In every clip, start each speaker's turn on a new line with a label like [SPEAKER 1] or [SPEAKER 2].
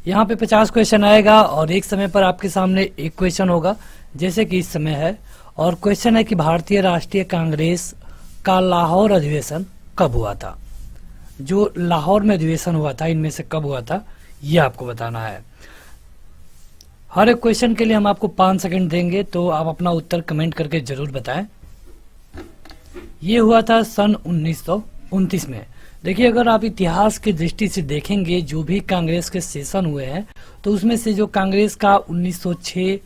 [SPEAKER 1] यहाँ पे 50 क्वेश्चन आएगा और एक समय पर आपके सामने एक क्वेश्चन होगा, जैसे कि इस समय है। और क्वेश्चन है कि भारतीय राष्ट्रीय कांग्रेस का लाहौर अधिवेशन कब हुआ था। जो लाहौर में अधिवेशन हुआ था इनमें से कब हुआ था ये आपको बताना है। हर एक क्वेश्चन के लिए हम आपको 5 सेकंड देंगे, तो आप अपना उत्तर कमेंट करके जरूर बताएं। ये हुआ था सन 1929 में। देखिए, अगर आप इतिहास की दृष्टि से देखेंगे जो भी कांग्रेस के सेशन हुए हैं, तो उसमें से जो कांग्रेस का 1906,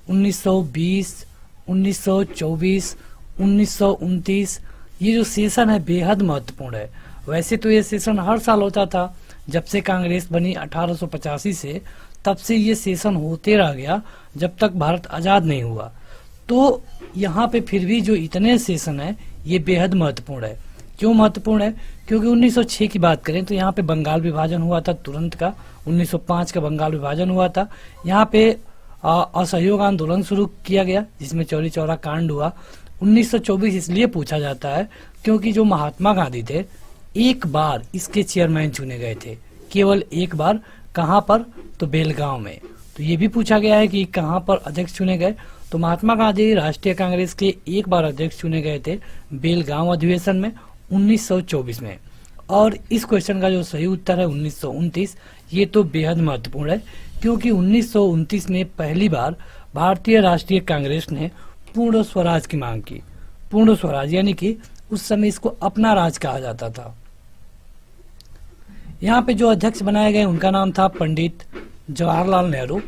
[SPEAKER 1] 1920, 1924, 1929 ये जो सेशन है बेहद महत्वपूर्ण है। वैसे तो ये सेशन हर साल होता था, जब से कांग्रेस बनी 1885 से, तब से ये सेशन होते रह गया जब तक भारत आजाद नहीं हुआ। तो यहाँ पे फिर भी जो इतने सेशन है ये बेहद महत्वपूर्ण है। क्यों महत्वपूर्ण है? क्योंकि 1906 की बात करें तो यहाँ पे बंगाल विभाजन हुआ था तुरंत का। 1905 का बंगाल विभाजन हुआ था। यहाँ पे असहयोग आंदोलन शुरू किया गया जिसमें चौरी चौरा कांड हुआ। 1924 इसलिए पूछा जाता है क्योंकि जो महात्मा गांधी थे एक बार इसके चेयरमैन चुने गए थे, केवल एक बार। कहाँ पर? तो बेलगांव में। तो ये भी पूछा गया है कि कहाँ पर अध्यक्ष चुने गए, तो महात्मा गांधी राष्ट्रीय कांग्रेस के एक बार अध्यक्ष चुने गए थे बेलगांव अधिवेशन में 1924 में। और इस क्वेश्चन का जो सही उत्तर है 1929। ये तो बेहद महत्वपूर्ण है क्योंकि 1929 में पहली बार भारतीय राष्ट्रीय कांग्रेस ने पूर्ण स्वराज की मांग की। पूर्ण स्वराज यानी कि उस समय इसको अपना राज कहा जाता था। यहाँ पे जो अध्यक्ष बनाए गए उनका नाम था पंडित जवाहरलाल नेहरू।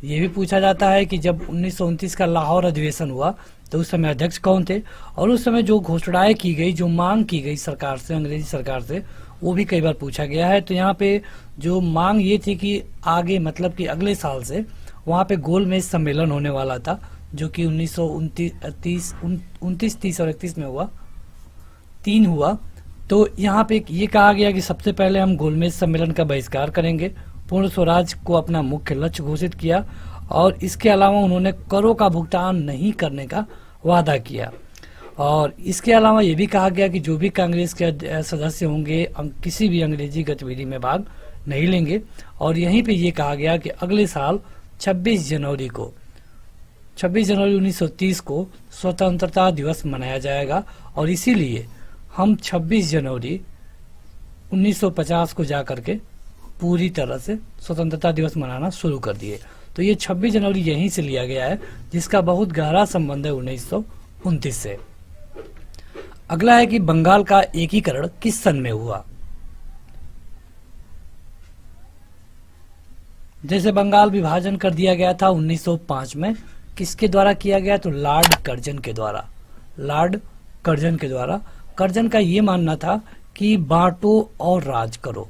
[SPEAKER 1] ये भी पूछा जाता है कि जब 1929 का लाहौर अधिवेशन हुआ तो उस समय अध्यक्ष कौन थे, और उस समय जो घोषणाएं की गई, जो मांग की गई सरकार से, अंग्रेजी सरकार से, वो भी कई बार पूछा गया है। तो यहाँ पे जो मांग ये थी कि आगे मतलब कि अगले साल से वहाँ पे गोलमेज सम्मेलन होने वाला था, जो कि 1929, 30 और 31 में हुआ, 3 हुआ। तो यहाँ पे ये कहा गया कि सबसे पहले हम गोलमेज सम्मेलन का बहिष्कार करेंगे, पूर्ण स्वराज को अपना मुख्य लक्ष्य घोषित किया, और इसके अलावा उन्होंने करों का भुगतान नहीं करने का वादा किया। और इसके अलावा ये भी कहा गया कि जो भी कांग्रेस के सदस्य होंगे किसी भी अंग्रेजी गतिविधि में भाग नहीं लेंगे। और यहीं पे ये कहा गया कि अगले साल 26 जनवरी 1930 को स्वतंत्रता दिवस मनाया जाएगा, और इसीलिए हम 26 जनवरी 1950 को जाकर के पूरी तरह से स्वतंत्रता दिवस मनाना शुरू कर दिए। तो ये 26 जनवरी यहीं से लिया गया है, जिसका बहुत गहरा संबंध है 1929 से। अगला है कि बंगाल का एकीकरण किस सन में हुआ। जैसे बंगाल विभाजन कर दिया गया था 1905 में, किसके द्वारा किया गया? तो लॉर्ड कर्जन के द्वारा। लॉर्ड कर्जन के द्वारा। कर्जन का ये मानना था कि बांटो और राज करो,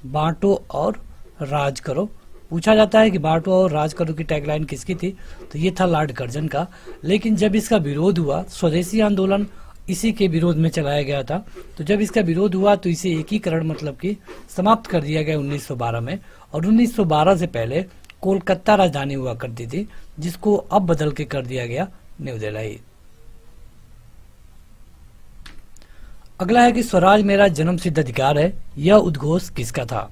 [SPEAKER 1] बांटो और राज करो। पूछा जाता है कि बांटो और राज करो की टैगलाइन किसकी थी, तो ये था लॉर्ड कर्जन का। लेकिन जब इसका विरोध हुआ, स्वदेशी आंदोलन इसी के विरोध में चलाया गया था, तो जब इसका विरोध हुआ तो इसे एकीकरण मतलब कि समाप्त कर दिया गया 1912 में। और 1912 से पहले कोलकाता राजधानी हुआ करती थी, जिसको अब बदल के कर दिया गया न्यू दिल्ली। अगला है कि स्वराज मेरा जन्म सिद्ध अधिकार है, यह उद्घोष किसका था।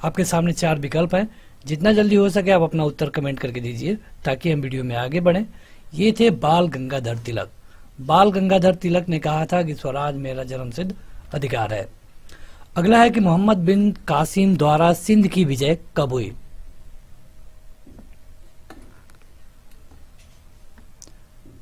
[SPEAKER 1] आपके सामने 4 विकल्प हैं। जितना जल्दी हो सके आप अपना उत्तर कमेंट करके दीजिए ताकि हम वीडियो में आगे बढ़ें। ये थे बाल गंगाधर तिलक। बाल गंगाधर तिलक ने कहा था कि स्वराज मेरा जन्म सिद्ध अधिकार है। अगला है कि मोहम्मद बिन कासिम द्वारा सिंध की विजय कब हुई।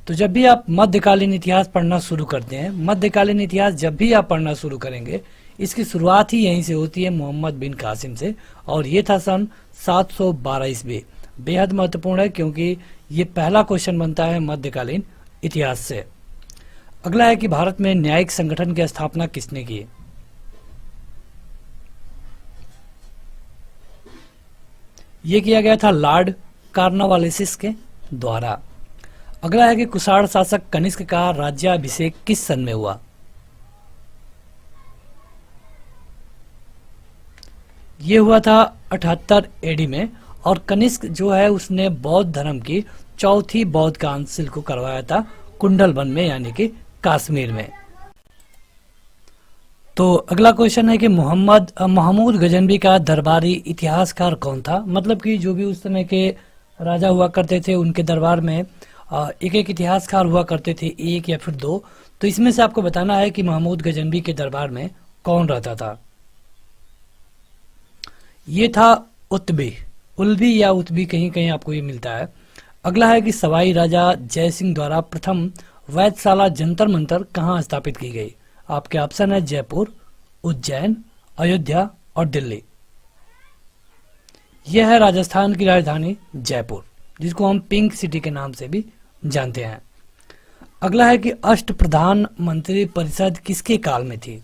[SPEAKER 1] तो जब भी आप मध्यकालीन इतिहास पढ़ना शुरू करते हैं, मध्यकालीन इतिहास जब भी आप पढ़ना शुरू करेंगे, इसकी शुरुआत ही यहीं से होती है, मोहम्मद बिन कासिम से। और ये था सन 712 ईस्वी। बेहद महत्वपूर्ण है क्योंकि ये पहला क्वेश्चन बनता है मध्यकालीन इतिहास से। अगला है कि भारत में न्यायिक संगठन की स्थापना किसने की। ये किया गया था लॉर्ड कॉर्नवालिस के द्वारा। अगला है कि कुषाण शासक कनिष्क का राज्याभिषेक किस सन में हुआ। ये हुआ था 78 एडी में, और कनिष्क जो है उसने बौद्ध धर्म की चौथी बौद्ध काउंसिल को करवाया था कुंडलवन में, यानी कि कश्मीर में। तो अगला क्वेश्चन है कि महमूद गजनवी का दरबारी इतिहासकार कौन था। मतलब कि जो भी उस समय के राजा हुआ करते थे उनके दरबार में एक एक इतिहासकार हुआ करते थे, एक या फिर दो। तो इसमें से आपको बताना है कि महमूद गजनवी के दरबार में कौन रहता था। ये था उतबी, उल्बी या उतबी, कहीं कहीं आपको ये मिलता है। अगला है कि सवाई राजा जय सिंह द्वारा प्रथम वैधशाला जंतर मंतर कहाँ स्थापित की गई। आपके ऑप्शन है जयपुर, उज्जैन, अयोध्या और दिल्ली। यह है राजस्थान की राजधानी जयपुर, जिसको हम पिंक सिटी के नाम से भी जानते हैं। अगला है कि अष्टप्रधान मंत्री परिषद किसके काल में थी।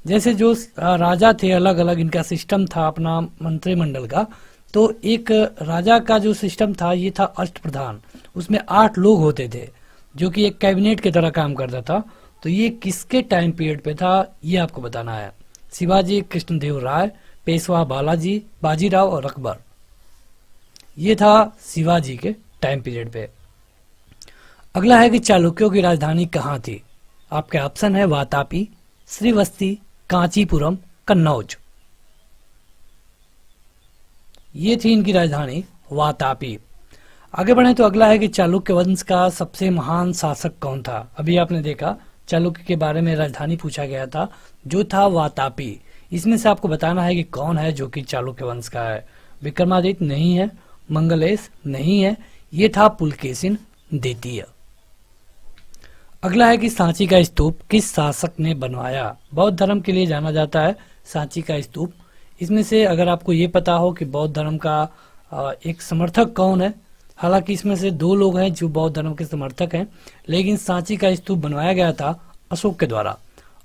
[SPEAKER 1] जैसे जो राजा थे अलग अलग इनका सिस्टम था अपना मंत्रिमंडल का, तो एक राजा का जो सिस्टम था ये था अष्टप्रधान। उसमें 8 लोग होते थे जो कि एक कैबिनेट की तरह काम करता था। तो ये किसके टाइम पीरियड पे था ये आपको बताना है। शिवाजी कृष्णदेव राय, पेशवा बालाजी, बाजीराव और अकबर। ये था शिवाजी के टाइम पीरियड पे। अगला है कि चालुक्यों की राजधानी कहाँ थी। आपके ऑप्शन है वातापी, श्रीवस्ती, कांचीपुरम, कन्नौज। ये थी इनकी राजधानी वातापी। आगे बढ़े तो अगला है कि चालुक्य वंश का सबसे महान शासक कौन था। अभी आपने देखा चालुक्य के बारे में राजधानी पूछा गया था जो था वातापी। इसमें से आपको बताना है कि कौन है जो कि चालुक्य वंश का है। विक्रमादित्य नहीं है, मंगलेश नहीं है, ये था पुलकेशिन द्वितीय। अगला है कि सांची का स्तूप किस शासक ने बनवाया। बौद्ध धर्म के लिए जाना जाता है सांची का स्तूप। इसमें से अगर आपको ये पता हो कि बौद्ध धर्म का एक समर्थक कौन है, हालांकि इसमें से 2 लोग हैं जो बौद्ध धर्म के समर्थक हैं, लेकिन सांची का स्तूप बनवाया गया था अशोक के द्वारा।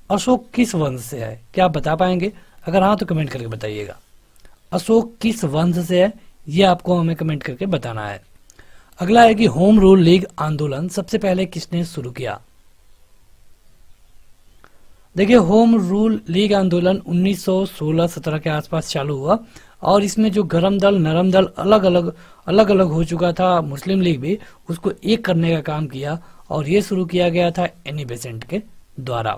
[SPEAKER 1] अशोक किस वंश से है, क्या आप बता पाएंगे? अगर हाँ तो कमेंट करके बताइएगा। अशोक किस वंश से है ये आपको हमें कमेंट करके बताना है। अगला है कि होम रूल लीग आंदोलन सबसे पहले किसने शुरू किया। देखिए होम रूल लीग आंदोलन 1916-17 के आसपास चालू हुआ और इसमें जो गरम दल नरम दल अलग अलग हो चुका था, मुस्लिम लीग भी, उसको एक करने का काम किया और ये शुरू किया गया था एनी बेसेंट के द्वारा।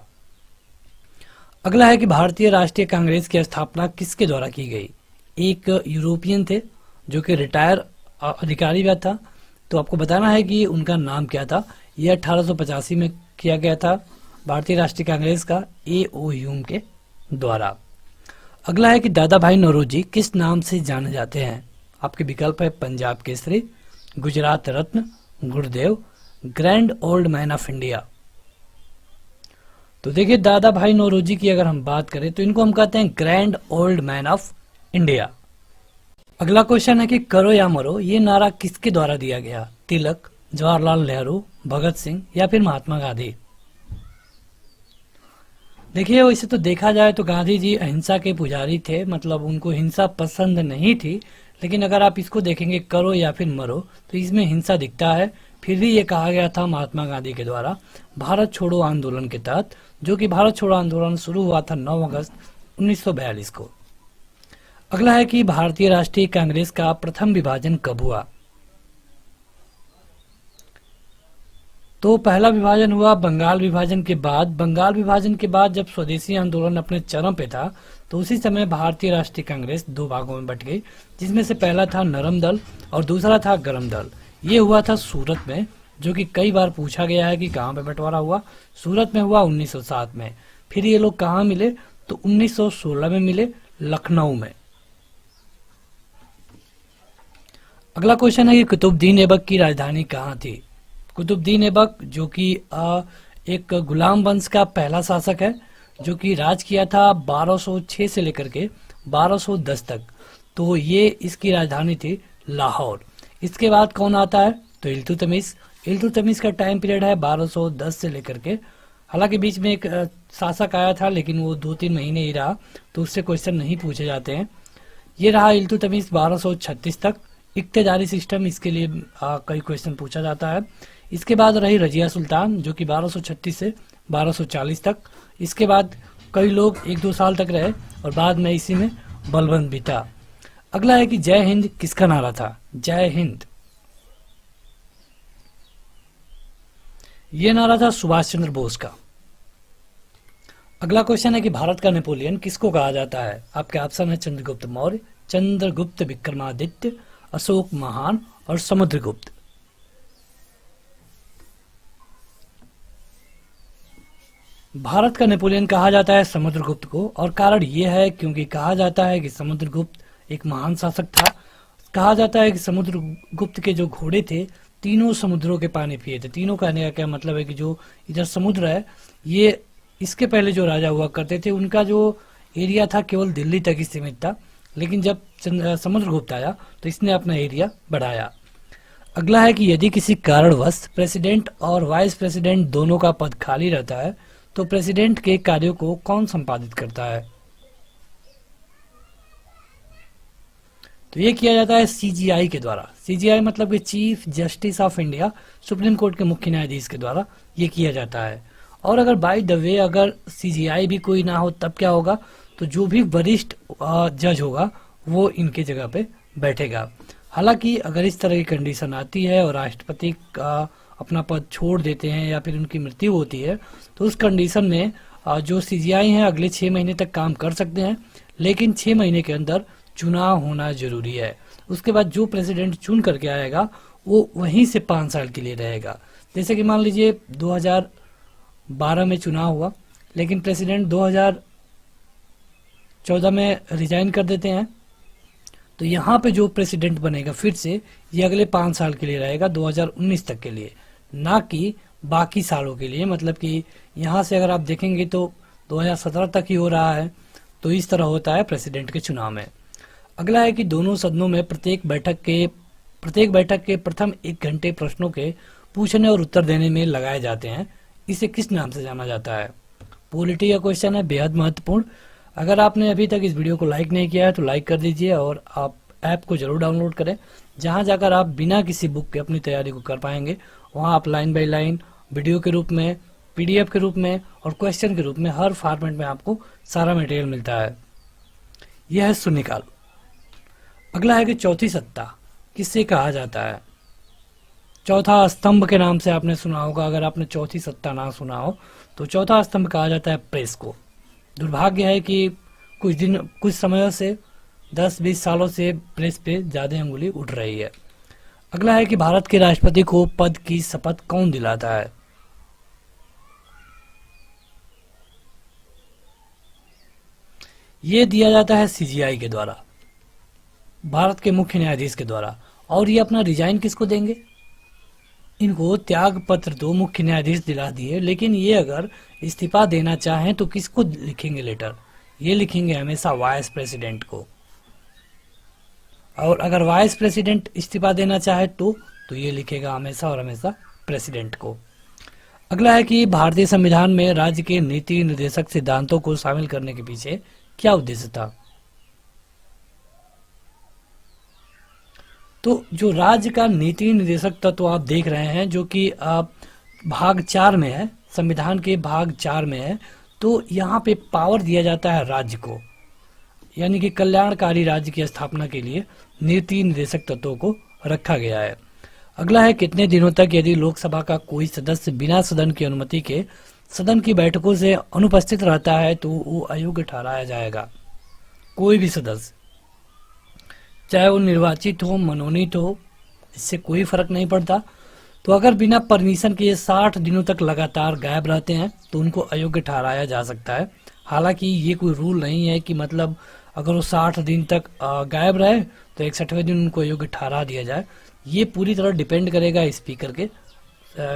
[SPEAKER 1] अगला है कि भारतीय राष्ट्रीय कांग्रेस की स्थापना किसके द्वारा की गई। एक यूरोपियन थे जो कि रिटायर अधिकारी भी था, तो आपको बताना है कि उनका नाम क्या था। यह 1885 में किया गया था भारतीय राष्ट्रीय कांग्रेस का A.O. ह्यूम के द्वारा। अगला है कि दादा भाई नौरोजी किस नाम से जाने जाते हैं। आपके विकल्प है पंजाब केसरी, गुजरात रत्न, गुरुदेव, grand old man of India. तो देखिए दादा भाई नौरोजी की अगर हम बात करें तो इनको हम कहते हैं grand old man of India. अगला क्वेश्चन है कि करो या मरो ये नारा किसके द्वारा दिया गया। तिलक, जवाहरलाल नेहरू, भगत सिंह या फिर महात्मा गांधी। देखिए वैसे तो देखा जाए तो गांधी जी अहिंसा के पुजारी थे, मतलब उनको हिंसा पसंद नहीं थी। लेकिन अगर आप इसको देखेंगे करो या फिर मरो तो इसमें हिंसा दिखता है। फिर भी ये कहा गया था महात्मा गांधी के द्वारा भारत छोड़ो आंदोलन के तहत, जो कि भारत छोड़ो आंदोलन शुरू हुआ था 9 अगस्त 1942 को। अगला है कि भारतीय राष्ट्रीय कांग्रेस का प्रथम विभाजन कब हुआ। तो पहला विभाजन हुआ बंगाल विभाजन के बाद। बंगाल विभाजन के बाद जब स्वदेशी आंदोलन अपने चरम पे था तो उसी समय भारतीय राष्ट्रीय कांग्रेस 2 भागों में बट गई, जिसमें से पहला था नरम दल और दूसरा था गरम दल। ये हुआ था सूरत में, जो कि कई बार पूछा गया है कि कहाँ पे बंटवारा हुआ। सूरत में हुआ 1907 में। फिर ये लोग कहाँ मिले तो 1916 में मिले, लखनऊ में। अगला क्वेश्चन है कि कुतुबुद्दीन ऐबक की राजधानी कहाँ थी। कुतुबुद्दीन ऐबक जो कि एक गुलाम वंश का पहला शासक है, जो कि राज किया था 1206 से लेकर के 1210 तक। तो ये इसकी राजधानी थी लाहौर। इसके बाद कौन आता है तो इल्तुतमिश। इल्तुतमिश का टाइम पीरियड है 1210 से लेकर के, हालांकि बीच में एक शासक आया था लेकिन वो 2-3 महीने ही रहा, तो उससे क्वेश्चन नहीं पूछे जाते हैं। ये रहा इल्तुतमिश 1236 तक। इक्तेदारी सिस्टम, इसके लिए कई क्वेश्चन पूछा जाता है। इसके बाद रही रजिया सुल्तान जो कि 1236 से 1240 तक। इसके बाद कई लोग 1-2 साल तक रहे और बाद में इसी में बलबंद भी था। अगला है कि जय हिंद किसका नारा था। जय हिंद ये नारा था सुभाष चंद्र बोस का। अगला क्वेश्चन है कि भारत का नेपोलियन किसको कहा जाता है? आपके ऑप्शन है चंद्रगुप्त मौर्य, चंद्रगुप्त विक्रमादित्य, अशोक महान और समुद्रगुप्त। भारत का नेपोलियन कहा जाता है समुद्रगुप्त को, और कारण यह है क्योंकि कहा जाता है कि समुद्रगुप्त एक महान शासक था। कहा जाता है कि समुद्रगुप्त के जो घोड़े थे तीनों समुद्रों के पानी पिए थे। तीनों कहने का क्या मतलब है कि जो इधर समुद्र है, ये इसके पहले जो राजा हुआ करते थे उनका जो एरिया था केवल दिल्ली तक ही सीमित था, लेकिन जब समुद्रगुप्त आया तो इसने अपना एरिया बढ़ाया। अगला है कि यदि किसी कारणवश प्रेसिडेंट और वाइस प्रेसिडेंट दोनों का पद खाली रहता है तो प्रेसिडेंट के कार्यों को कौन संपादित करता है? तो ये किया जाता है सीजीआई के द्वारा। सीजीआई मतलब कि chief justice of India, supreme court के मुख्य न्यायाधीश के द्वारा ये किया जाता है। और अगर बाय द वे अगर सीजीआई भी कोई ना हो तब क्या होगा? तो जो भी वरिष्ठ जज होगा वो इनके जगह पे बैठेगा। हालांकि अगर इस तरह की कंडीशन आती है और राष्ट्रपति का अपना पद छोड़ देते हैं या फिर उनकी मृत्यु होती है तो उस कंडीशन में जो सीजीआई हैं अगले 6 महीने तक काम कर सकते हैं, लेकिन 6 महीने के अंदर चुनाव होना जरूरी है। उसके बाद जो प्रेसिडेंट चुन करके आएगा वो वहीं से 5 साल के लिए रहेगा। जैसे कि मान लीजिए 2012 में चुनाव हुआ, लेकिन प्रेसिडेंट 2014 में रिजाइन कर देते हैं, तो यहाँ पे जो प्रेसिडेंट बनेगा फिर से ये अगले 5 साल के लिए रहेगा, 2019 तक के लिए, ना कि बाकी सालों के लिए। मतलब कि यहाँ से अगर आप देखेंगे तो 2017 तक ही हो रहा है। तो इस तरह होता है प्रेसिडेंट के चुनाव में। अगला है कि दोनों सदनों में प्रत्येक बैठक के प्रथम 1 घंटे प्रश्नों के पूछने और उत्तर देने में लगाए जाते हैं। इसे किस नाम से जाना जाता है? पॉलिटी का क्वेश्चन है, बेहद महत्वपूर्ण। अगर आपने अभी तक इस वीडियो को लाइक नहीं किया है तो लाइक कर दीजिए और आप ऐप को जरूर डाउनलोड करें, जहां जाकर आप बिना किसी बुक के अपनी तैयारी को कर पाएंगे। वहां आप लाइन बाय लाइन, वीडियो के रूप में, पीडीएफ के रूप में और क्वेश्चन के रूप में हर फॉर्मेट में आपको सारा मटेरियल मिलता है। यह है शून्यकाल। अगला है कि चौथी सत्ता किससे कहा जाता है? चौथा स्तंभ के नाम से आपने सुना होगा। अगर आपने चौथी सत्ता ना सुना हो तो चौथा स्तंभ कहा जाता है प्रेस को। दुर्भाग्य है कि कुछ समय से 10-20 सालों से प्रेस पे ज्यादा अंगुली उठ रही है। अगला है कि भारत के राष्ट्रपति को पद की शपथ कौन दिलाता है? ये दिया जाता है सीजीआई के द्वारा, भारत के मुख्य न्यायाधीश के द्वारा। और ये अपना रिजाइन किसको देंगे? इनको त्याग पत्र 2 मुख्य न्यायाधीश दिला दिए, लेकिन ये अगर इस्तीफा देना चाहें तो किसको लिखेंगे लेटर? ये लिखेंगे हमेशा वाइस प्रेसिडेंट को। और अगर वाइस प्रेसिडेंट इस्तीफा देना चाहे तो ये लिखेगा हमेशा और हमेशा प्रेसिडेंट को। अगला है कि भारतीय संविधान में राज्य के नीति निर्देशक सिद्धांतों को शामिल करने के पीछे क्या उद्देश्य था? तो जो राज्य का नीति निर्देशक तत्व आप देख रहे हैं, जो कि भाग 4 में है, संविधान के भाग 4 में है, तो यहाँ पे पावर दिया जाता है राज्य को, यानी कि कल्याणकारी राज्य की स्थापना के लिए नीति निर्देशक तत्वों को रखा गया है। अगला है कितने दिनों तक यदि लोकसभा का कोई सदस्य बिना सदन की अनुमति के सदन की बैठकों से अनुपस्थित रहता है तो वो अयोग्य ठहराया जाएगा? कोई भी सदस्य, चाहे वो निर्वाचित हो, मनोनीत हो, इससे कोई फर्क नहीं पड़ता। तो अगर बिना परमिशन के 60 दिनों तक लगातार गायब रहते हैं तो उनको अयोग्य ठहराया जा सकता है। हालांकि ये कोई रूल नहीं है कि मतलब अगर वो 60 दिन तक गायब रहे तो 61वें दिन उनको अयोग्य ठहरा दिया जाए। ये पूरी तरह डिपेंड करेगा स्पीकर के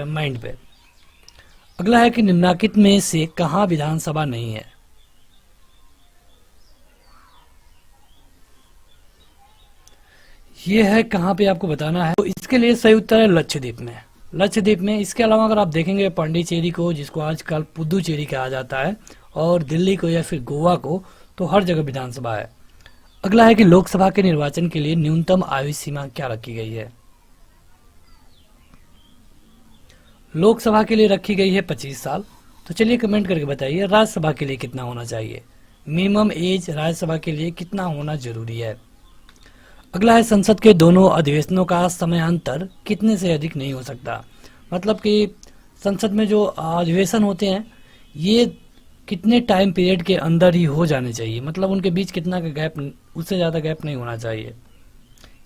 [SPEAKER 1] माइंड पे। अगला है कि निम्नलिखित में से कहाँ विधानसभा नहीं है? ये है कहाँ पे आपको बताना है। तो इसके लिए सही उत्तर है लक्षद्वीप में। लक्षद्वीप में। इसके अलावा अगर आप देखेंगे पांडिचेरी को, जिसको आजकल पुदुचेरी कहा जाता है, और दिल्ली को या फिर गोवा को, तो हर जगह विधानसभा है। अगला है कि लोकसभा के निर्वाचन के लिए न्यूनतम आयु सीमा क्या रखी गई है? लोकसभा के लिए रखी गई है 25 साल। तो चलिए कमेंट करके बताइए राज्यसभा के लिए कितना होना चाहिए? मिनिमम एज राज्यसभा के लिए कितना होना जरूरी है? अगला है संसद के दोनों अधिवेशनों का समयांतर कितने से अधिक नहीं हो सकता? मतलब कि संसद में जो अधिवेशन होते हैं ये कितने टाइम पीरियड के अंदर ही हो जाने चाहिए, मतलब उनके बीच कितना का गैप, उससे ज़्यादा गैप नहीं होना चाहिए।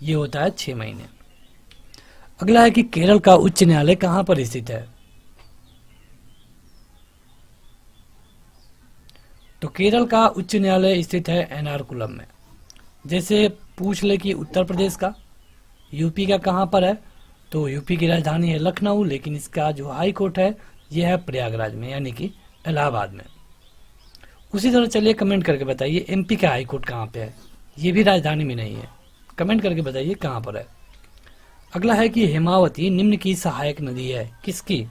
[SPEAKER 1] ये होता है 6 महीने। अगला है कि केरल का उच्च न्यायालय कहाँ पर स्थित है। तो केरल का उच्च न्यायालय स्थित है एर्नाकुलम में। जैसे पूछ ले कि उत्तर प्रदेश का, यूपी का कहाँ पर है, तो यूपी की राजधानी है लखनऊ, लेकिन इसका जो हाई कोर्ट है यह है प्रयागराज में, यानी कि इलाहाबाद में। उसी तरह चलिए कमेंट करके बताइए एमपी का हाई कोर्ट कहाँ पे है, ये भी राजधानी में नहीं है, कमेंट करके बताइए कहाँ पर है। अगला है कि हेमावती निम्न की सहायक नदी है, किसकी।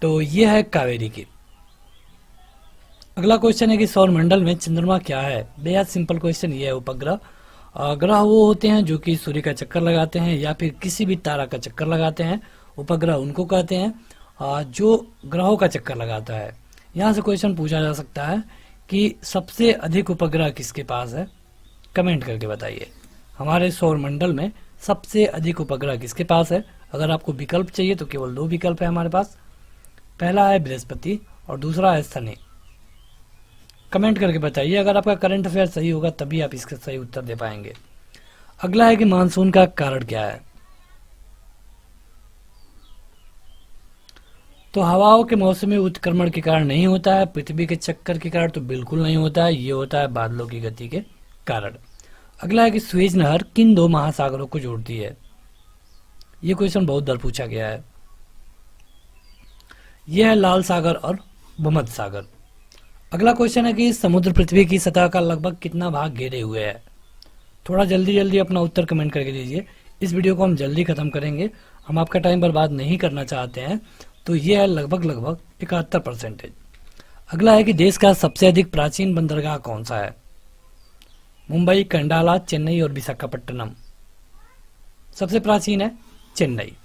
[SPEAKER 1] तो यह है कावेरी की। अगला क्वेश्चन है कि सौरमंडल में चंद्रमा क्या है। बेहद सिंपल क्वेश्चन ये है। उपग्रह ग्रह वो होते हैं जो कि सूर्य का चक्कर लगाते हैं या फिर किसी भी तारा का चक्कर लगाते हैं, उपग्रह उनको कहते हैं जो ग्रहों का चक्कर लगाता है। यहाँ से क्वेश्चन पूछा जा सकता है कि सबसे अधिक उपग्रह किसके पास है, कमेंट करके बताइए। हमारे सौरमंडल में सबसे अधिक उपग्रह किसके पास है। अगर आपको विकल्प चाहिए तो केवल 2 विकल्प है हमारे पास, पहला है बृहस्पति और दूसरा है शनि। कमेंट करके बताइए, अगर आपका करंट अफेयर सही होगा तभी आप इसका सही उत्तर दे पाएंगे। अगला है कि मानसून का कारण क्या है। तो हवाओं के मौसमी उत्क्रमण के कारण नहीं होता है, पृथ्वी के चक्कर के कारण तो बिल्कुल नहीं होता है, ये होता है बादलों की गति के कारण। अगला है कि सुएज नहर किन 2 महासागरों को जोड़ती है। ये क्वेश्चन बहुत बार पूछा गया है। यह है लाल सागर और भूमध्य सागर। अगला क्वेश्चन है कि समुद्र पृथ्वी की सतह का लगभग कितना भाग घेरे हुए है। थोड़ा जल्दी जल्दी अपना उत्तर कमेंट करके दीजिए, इस वीडियो को हम जल्दी खत्म करेंगे, हम आपका टाइम बर्बाद नहीं करना चाहते हैं। तो यह है लगभग 71%। अगला है कि देश का सबसे अधिक प्राचीन बंदरगाह कौन सा है। मुंबई, कंडाला, चेन्नई और विशाखापट्टनम। सबसे प्राचीन है चेन्नई।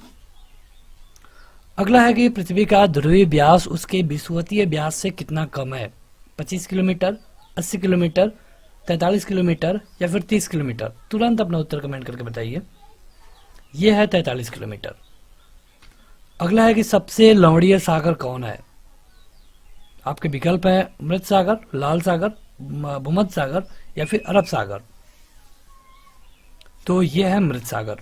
[SPEAKER 1] अगला है कि पृथ्वी का ध्रुवीय व्यास उसके विषुवतीय व्यास से कितना कम है। 25 किलोमीटर, 80 किलोमीटर, 43 किलोमीटर या फिर 30 किलोमीटर। तुरंत अपना उत्तर कमेंट करके बताइए। यह है 43 किलोमीटर। अगला है कि सबसे लवणीय सागर कौन है। आपके विकल्प है मृत सागर, लाल सागर, भूमध्य सागर या फिर अरब सागर। तो यह है मृत सागर।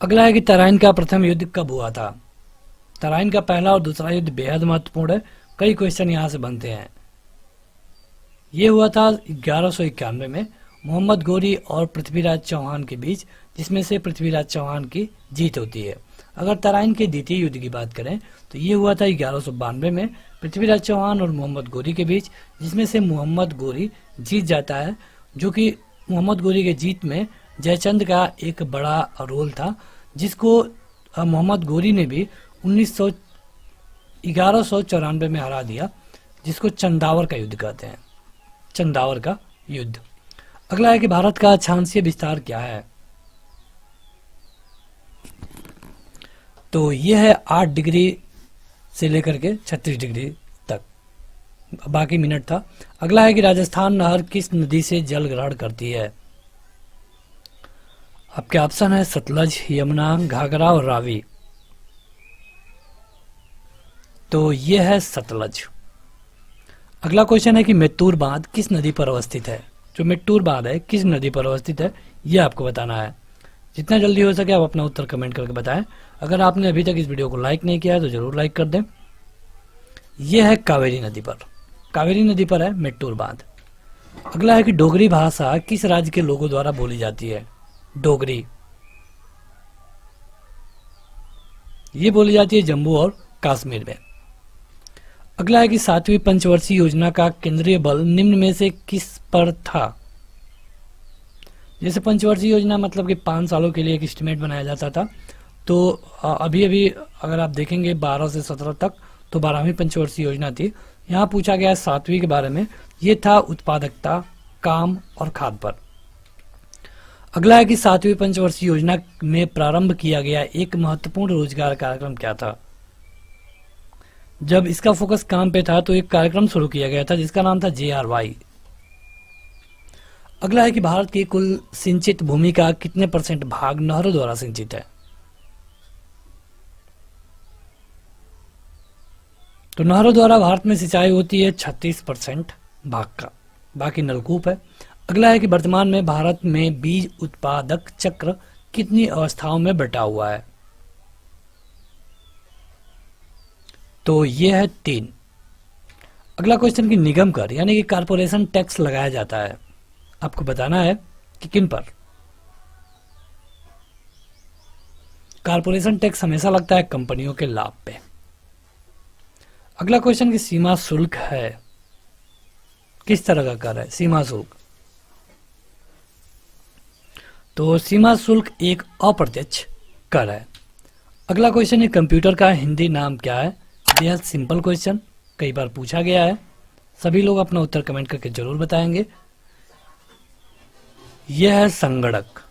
[SPEAKER 1] अगला है कि तराइन का प्रथम युद्ध कब हुआ था। तराइन का पहला और दूसरा युद्ध बेहद महत्वपूर्ण है, कई क्वेश्चन यहां से बनते हैं। यह हुआ था 1191 में मोहम्मद गोरी और पृथ्वीराज चौहान के बीच, जिसमें से पृथ्वीराज चौहान की जीत होती है। अगर तराइन के द्वितीय युद्ध की बात करें तो ये हुआ था 1192 में पृथ्वीराज चौहान और मोहम्मद गोरी के बीच, जिसमें से मोहम्मद गोरी जीत जाता है, जो कि मोहम्मद गोरी के जीत में जयचंद का एक बड़ा रोल था, जिसको मोहम्मद गोरी ने भी 1194 में हरा दिया, जिसको चंदावर का युद्ध कहते हैं, चंदावर का युद्ध। अगला है कि भारत का अक्षांशीय विस्तार क्या है। तो यह है 8 डिग्री से लेकर के 36 डिग्री तक, बाकी मिनट था। अगला है कि राजस्थान नहर किस नदी से जल ग्रहण करती है। आपके ऑप्शन है सतलज, यमुना, घाघरा और रावी। तो यह है सतलज। अगला क्वेश्चन है कि मेत्तूर बांध किस नदी पर अवस्थित है। जो मेट्टूर बांध है किस नदी पर अवस्थित है, यह आपको बताना है। जितना जल्दी हो सके आप अपना उत्तर कमेंट करके बताएं। अगर आपने अभी तक इस वीडियो को लाइक नहीं किया है तो जरूर लाइक कर दें। यह है कावेरी नदी पर, कावेरी नदी पर है मेट्टूर बांध। अगला है कि डोगरी भाषा किस राज्य के लोगों द्वारा बोली जाती है। डोगरी ये बोली जाती है जम्मू और कश्मीर में। अगला है कि 7वीं पंचवर्षीय योजना का केंद्रीय बल निम्न में से किस पर था। जैसे पंचवर्षीय योजना मतलब कि 5 सालों के लिए एक एस्टिमेट बनाया जाता था, तो अभी अगर आप देखेंगे 12 से 17 तक तो 12वीं पंचवर्षीय योजना थी। यहाँ पूछा गया है 7वीं के बारे में, ये था उत्पादकता, काम और खाद पर। अगला है कि 7वीं पंचवर्षीय योजना में प्रारंभ किया गया एक महत्वपूर्ण रोजगार कार्यक्रम क्या था। जब इसका फोकस काम पे था तो एक कार्यक्रम शुरू किया गया था जिसका नाम था JRY। अगला है कि भारत की कुल सिंचित भूमि का कितने % भाग नहरों द्वारा सिंचित है। तो नहरों द्वारा भारत में सिंचाई होती है 36% भाग का, बाकी नलकूप है। अगला है कि वर्तमान में भारत में बीज उत्पादक चक्र कितनी अवस्थाओं में बटा हुआ है? तो ये है 3। अगला क्वेश्चन कि निगम कर यानी कि कारपोरेशन टैक्स लगाया जाता है, आपको बताना है कि किन पर। कारपोरेशन टैक्स हमेशा लगता है कंपनियों के लाभ पे। अगला क्वेश्चन कि सीमा शुल्क है, किस तरह का कर है सीमा शुल्क? तो सीमा शुल्क एक अप्रत्यक्ष कर है। अगला क्वेश्चन है कंप्यूटर का हिंदी नाम क्या है? बेहद सिंपल क्वेश्चन, कई बार पूछा गया है। सभी लोग अपना उत्तर कमेंट करके जरूर बताएंगे। यह है संगणक।